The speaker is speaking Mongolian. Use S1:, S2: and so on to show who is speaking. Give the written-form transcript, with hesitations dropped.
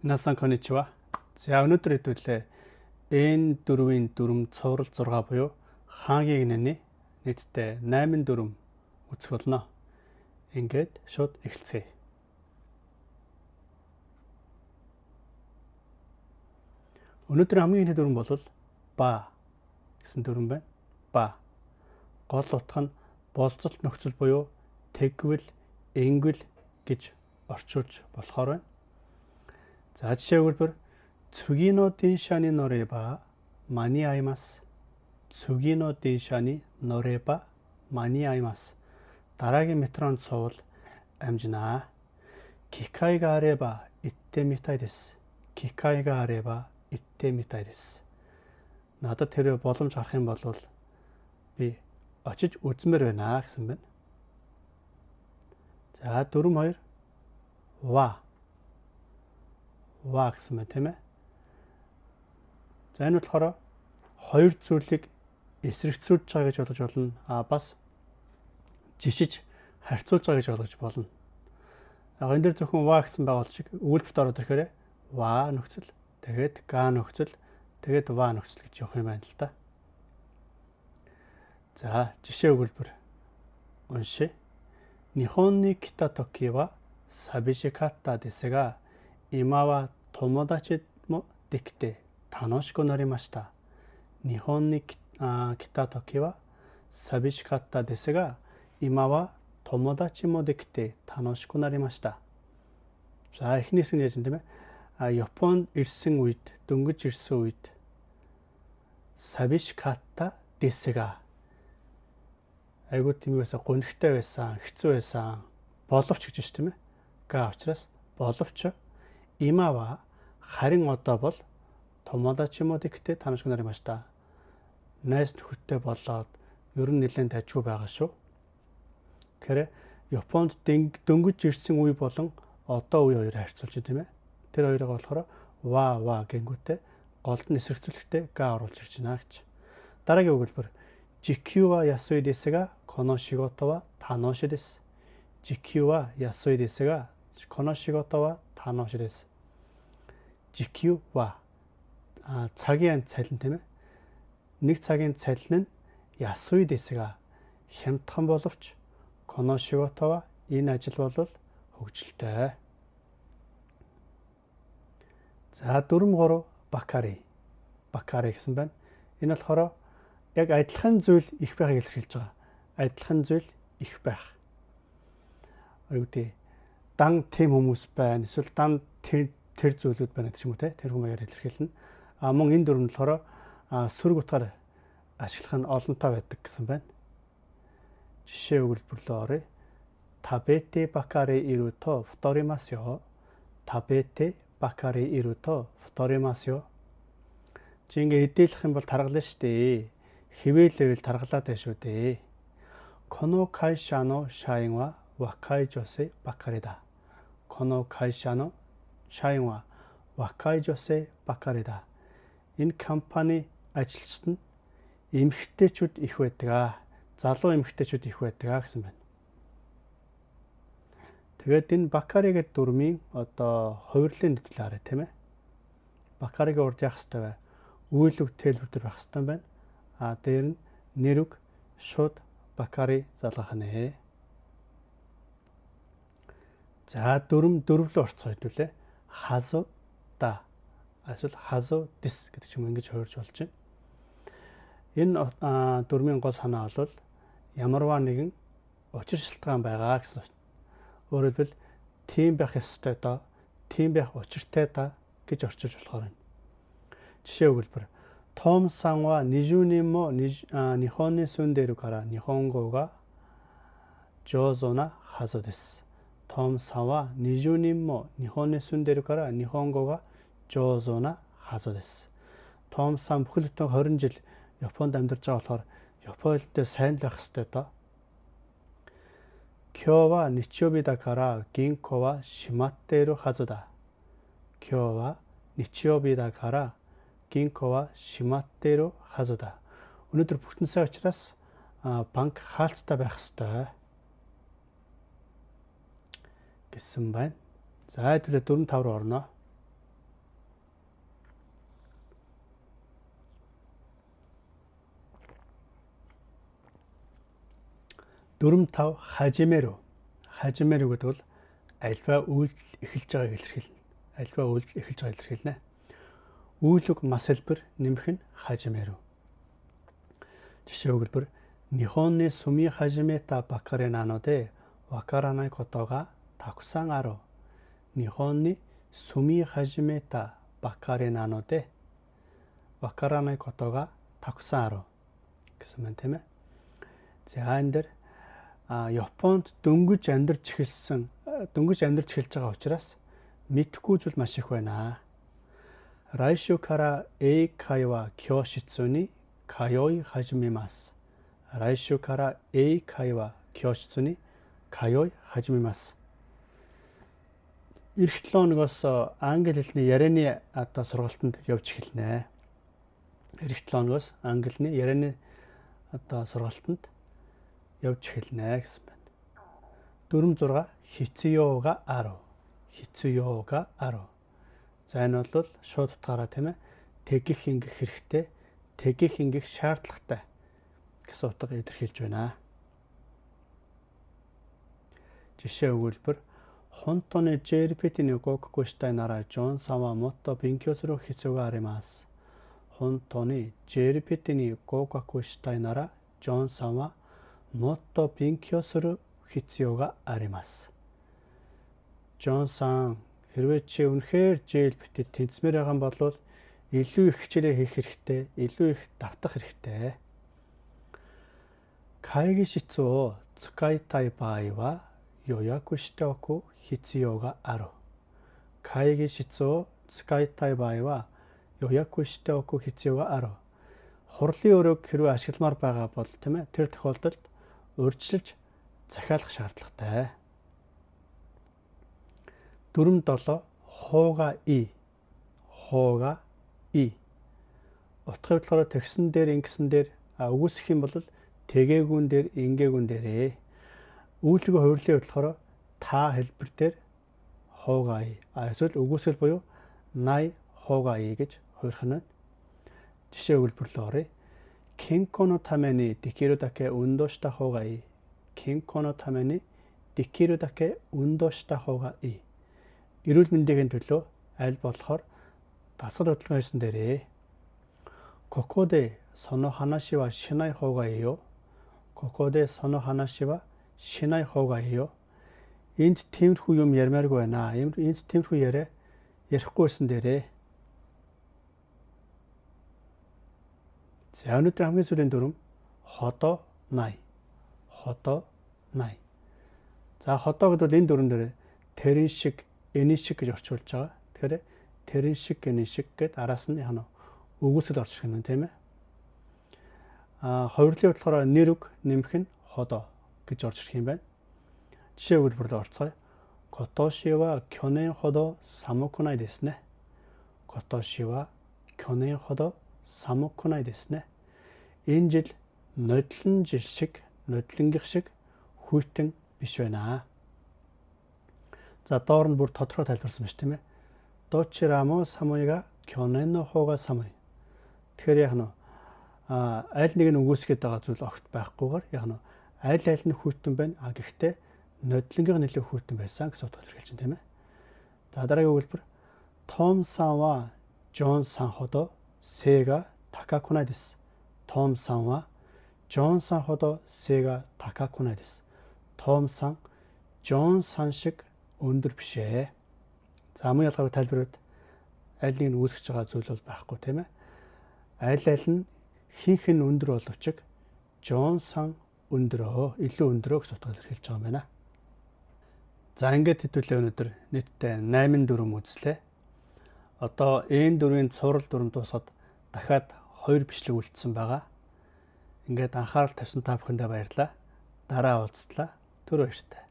S1: Насан коничва. За өнөөдөр хэдүүлээ N4-ийн дүрм цуврал 6 буюу хаагийн нэрний нийтдээ 8 дүрм үзэх болно. Ингээд шууд эхэлцгээе. Өнөөдөр хамгийн ихний дүрм бол ба гэсэн дүрм байна. Ба. Гол утга нь болцолт нөхцөл буюу тэгвэл, ингэвэл гэж орчуулж болохоор байна. За жишээ өгүүлбэр Цүгино диншаны норэба мани аймас. Цүгино диншаны норэба мани аймас. Дараагийн метроны цувал амжинаа. Кикайга ареба итте митай дэс. Кикайга ареба итте митай дэс. Надад тэр боломж гарах юм бол би очиж үзмээр байна гэсэн байна. За дүрм 2 ва гэсэн байна тийм ээ. За энэ болохоор хоёр зүйлийг эсрэгцүүлж байгаа гэж бодож болно. Бас жишиж харьцуулж байгаа гэж ойлгож болно. Яг энэ дээр зөвхөн ва гэсэн байгуулт шиг өгүүлбэрт ороод ирэхээр ва нөхцөл, тэгээд га нөхцөл, тэгээд ва нөхцөл гэж явах юм байна л да. За жишээ өгүүлбэр уншия. Нихон ни кита токи wa sabishikatta desu ga ima wa tomodachi mo dekite tanoshiku narimashita. Nihon ni kita toki wa sabishikatta desu ga ima wa tomodachi mo dekite tanoshiku narimashita. За эхнээс нь яаж юм тийм ээ. Японд ирсэн үед, дөнгөж ирсэн үед sabishikatta desu ga айгуу тийм байсан, гонхтой байсан, хэцүү байсан, боловч гэж байна тийм ээ. Га учраас боловч имава харин одоо бол томодачи мо дэхтэй танашгүй нар юм аашта. Найс нөхөдтэй болоод ер нь нэлээд тажгүй байгаа шүү. Тэгэхээр Японд дөнгөж ирсэн үе болон одоо үе хоёрыг харьцуулж тийм ээ. Тэр хоёрыг болохоор ва гэнгүүтээ голд нь эсрэгцүүлэхдээ га оруулж ирж байна гэж. Дараагийн өгүүлбэр Jikyu wa yasui desu ga kono shigoto wa tanoshi desu. Jikyu wa yasui desu ga kono shigoto wa tanoshi desu. Jikyu wa цагийн цалин тийм ээ. Нэг цагийн цалин нь yasui desu ga хямдхан боловч kono shigoto wa энэ ажил бол хөгжилтэй. За дүрм 3 бакари. Бакари гэсэн байна. Энэ болохоор яг адилхан зүйл их байхыг илэрхийлж байгаа. Адилхан зүйл их байх. Дан тийм хүмүүс байна. Эсвэл дан тэр зүйлүүд байна гэх юм уу те. Тэр хүмүүсээр илэрхийлнэ. Мөн энэ дүрм болохоор сүрэг утгаар ашиглах нь олонтой байдаг гэсэн байна. Жишээ өгүүлбэрлөө оръё. Табете бакари иру то футоримасу yo. Табете бакари иру то футоримасу yo. Чи ингээ эдэлэх юм бол таргална шүү дээ. Хэвээлэвэл таргалаад байна шүү дээ. Kono kaisha no shain wa wakai josei bakari da. Kono kaisha no shain wa wakai josei bakari da. Энэ компани ажилчид нь эмэгтэйчүүд их байдаг. Залуу эмэгтэйчүүд их байдаг гэсэн байна. Тэгээд энэ бакари гэдэг дүрмийн одоо хувирлын нийтлэл харъя тийм ээ. Бакаригийн урд яах ёстой вэ? Үйлөг тэлбэр төр байх ёстой байна. Дээр нь нэрүг шууд бакари залгах нэ. За дөрвөлөө орцоо хэдүүлээ. Хазу да. Эсвэл хазу дис гэдэг ч юм ингэж хувирж болж байна. Энэ дөрмийн гол санаа бол ямарваа нэгэн учир шалтгаан байгаа гэсэн. Өөрөөр хэлбэл тийм байх ёстой доо, тийм байх учиртай да гэж орчуулж болохоор байна. Жишээ өгүүлбэр Том сан wa 20年も日本に住んでいるから日本語が上手なはずです。Том санは20年も日本に住んでいるから日本語が上手なはずです。Том сан бүхэл бүтэн 20 жил Японд амьдарч байгаа болохоор Японы хэлтэй сайн л байх ёстой доо. 今日は日曜日だから銀行は閉まっているはずだ。今日は日曜日だから銀行は閉まっているはずだ. Өнөөдөр бүтэн сая учраас банк хаалттай байх ёстой гэсэн байна. За хэдүүлээ 4-5 руу орно. 4-5 хажимэро. Хажимэро гэдэг бол альва үйлдэл эхэлж байгааг илэрхийлнэ. Альва үйлдэл эхэлж байгааг илэрхийлнэ. Үйлэг мас хэлбэр нэмэх нь хажимэро. Жишээ өгүүлбэр Нихонны сүми хажимэта бакаре наноде вакаранай котога такусан аро. Нихонны сүми хажимэта бакаре наноде вакаранай котога такусан аро гэсэн мэн тийм ээ. За энэ дэр Японд дөнгөж амьдарч эхэлж байгаа учраас мэдхгүй зүйл маш их байна. Райшу кара эйкай ва кёшицу ни кайой хажимимасу. Райшу кара эйкай ва кёшицу ни кайой хажимимасу. Эх 7 хоногоос англи хэлний ярианы сургалтанд явж эхэлнэ. Эх 7 хоногоос англи ярианы сургалтанд явж эхэлнэ гэсэн байна. 4-6 хицюога аро. Хицюога аро. За энэ бол шууд утгаараа тийм ээ. Тэгэх ингэх хэрэгтэй, тэгэх ингэх шаардлагатай гэсэн утга илэрхийлж байна. Жишээ өгүүлбэр Хонтоны JRPT-ний гокку шитай нара Жон сама мотто бенкё суру хицюга аримасу. Хонтоны JRPT-ний гокку шитай нара Жон сама мотто бенкё суру хицюга аримасу. Жон сан хэрвээ чи үнэхээр JRPT-д тэнцмээр байгаа бол илүү их хичээлээ хийх хэрэгтэй, илүү их давтах хэрэгтэй. Кайги шицу цукайтай баай ва 요약을しておく必要がある.会議室を使いたい場合は予約しておく必要がある. Хурлын өрөөг хэрвээ ашигламаар байгаа бол тийм ээ тэр тохиолдолд урьдчилж захиалах шаардлагатай. 4-7 хууга и. Хууга и. Утгыг болохоор тэгсэн дээр ингэсэн дээр үгүйсэх юм бол тэгээгүүн дээр ингээгүүн дээрээ. Үйлдэл хувирлын болохоор та хэлбэр дээр хуугаи. Эсвэл үгүйсгэл буюу най хуугаи гэж хувирах нь. Жишээ өгүүлбэрлээ оръё. Кинконо тамэни дикиру даке ундо шита хуугаи. Кинконо тамэни дикиру даке ундо шита хуугаи. Эрүүл мэндийн төлөө аль болохоор дасгал хөдөлгөөн хийсэн дээрээ. Кокоде соно ханаши ва шинай хуугаи yo. Кокоде соно ханаши ва шинай хуугаи yo. Энд тиймэрхүү юм ярмааргүй байна. Энд тиймэрхүү ярихгүй байсан дээрээ. За өнөөдөр хамгийн сүүлийн дүрм ходо най. Ходо най. За ходо гэдэг энэ дүрм дээр тэрэн шиг, энийн шиг гэж орчуулж байгаа. Тэгэхээр тэрэн шиг, энийн шиг гэд араас нь үгүйсэл орчих юм тийм ээ. Хувирлын болохоор нэр үг нэмэх нь ходо гэж орж ирэх юм байна. Жишээ өгүүлбэрлээ орцгоё. Котоши ва кёнэн ходо самуку най desu ne. Котоши ва кёнэн ходо самуку най desu ne. Энэ жил нодлонгийнх шиг хүйтэн биш байна. За доор нь бүр тодорхой тайлбарсан байна тийм ээ. Дочирамо самуига кёнэн но хога самуи. Тэгэхээр яг нь аль нэг нь үгүйсгээд байгаа зүйл огт байхгүйгээр яг нь аль нь хүйтэн байна. Гэхдээ нодлонгийнх нь нэлээд хүйтэн байсан гэсэн утгаар хэлж байна тийм ээ. За дараагийн өгүүлбэр Том сан ва Жон сан ходо сэга такаку най desu. Том сан ва Жон сан ходо сэга такаку най desu. Том сан Жон сан шиг өндөр биш ээ. За мөн ялгаагүй тайлбарууд аль нэг нь үүсгэж байгаа зүйл бол байхгүй тийм ээ. Аль нь хинх нь өндөр боловч Жон сан өндрөө, илүү өндрөө гэсэн утгаар хэлж байгаа юм байна. За ингээд хэдүүлээ өнөөдөр нийтдээ 8 дүрм үзлээ. Одоо энэ дөрвийн цуврал дүрм дуусаад дахиад 2 бичлэг үлдсэн байгаа. Ингээд анхаарал тавьсан та бүхэндээ баярлалаа. Дараа уулзлаа. Түр баяртай.